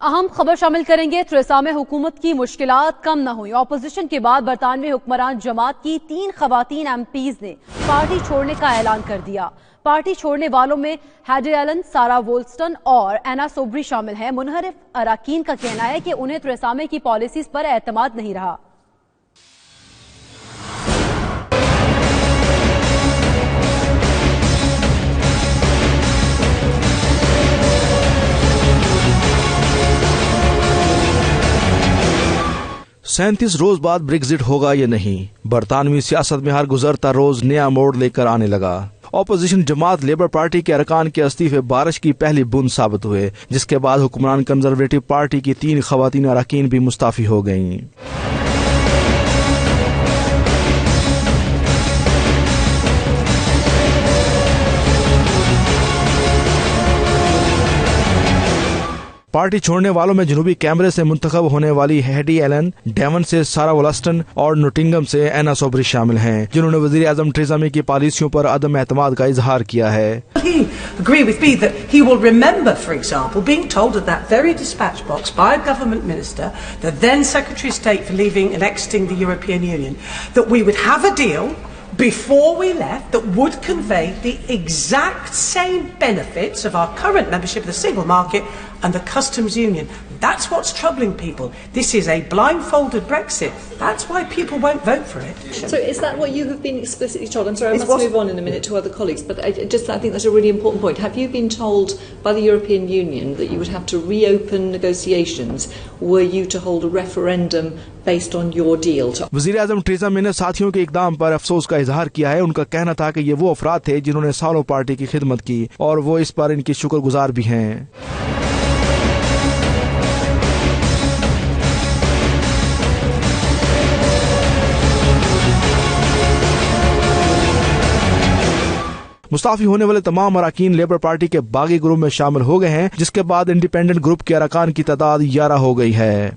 اہم خبر شامل کریں گے۔ تھریسا میں حکومت کی مشکلات کم نہ ہوئی۔ اپوزیشن کے بعد برطانوی حکمران جماعت کی 3 خواتین ایم پیز نے پارٹی چھوڑنے کا اعلان کر دیا۔ پارٹی چھوڑنے والوں میں ہیڈی ایلن، سارا وولسٹن اور اینا سوبری شامل ہیں۔ منحرف اراکین کا کہنا ہے کہ انہیں تھریسا میں کی پالیسیز پر اعتماد نہیں رہا۔ سینتیس روز بعد بریگزٹ ہوگا یا نہیں؟ برطانوی سیاست میں ہر گزرتا روز نیا موڑ لے کر آنے لگا۔ اپوزیشن جماعت لیبر پارٹی کے ارکان کے استعفے بارش کی پہلی بوند ثابت ہوئے، جس کے بعد حکمران کنزرویٹو پارٹی کی 3 خواتین اراکین بھی مستعفی ہو گئیں۔ پارٹی چھوڑنے والوں میں جنوبی کیمبرے سے منتخب ہونے والی ہیڈی ایلن، ڈیون سے سارا وولسٹن اور نوٹنگم سے اینا سوبری شامل ہیں، جنہوں نے وزیر اعظم ٹریزا مے کی پالیسیوں پر عدم اعتماد کا اظہار کیا ہے۔ He agree with me that he will remember, for example, being told at that very dispatch box by a government minister, the then Secretary of State for leaving and exiting the European Union, that we would have a deal before we left that would convey the exact same benefits of our current membership of the single market and the customs union. That's what's troubling people. This is a blindfolded Brexit. That's why people won't vote for it. So is that what you have been explicitly told? I'm sorry, I must move on in a minute to other colleagues, but I think that's a really important point. Have you been told by the European Union that you would have to reopen negotiations were you to hold a referendum based on your deal? وزیر اعظم Theresa May نے ساتھیوں کے اقدام پر افسوس کا اظہار کیا ہے۔ ان کا کہنا تھا کہ یہ وہ افراد تھے جنہوں نے سالوں پارٹی کی خدمت کی اور وہ اس پر ان کی شکر گزار بھی ہیں۔ مستعفی ہونے والے تمام اراکین لیبر پارٹی کے باغی گروپ میں شامل ہو گئے ہیں، جس کے بعد انڈیپینڈنٹ گروپ کے ارکان کی تعداد 11 ہو گئی ہے۔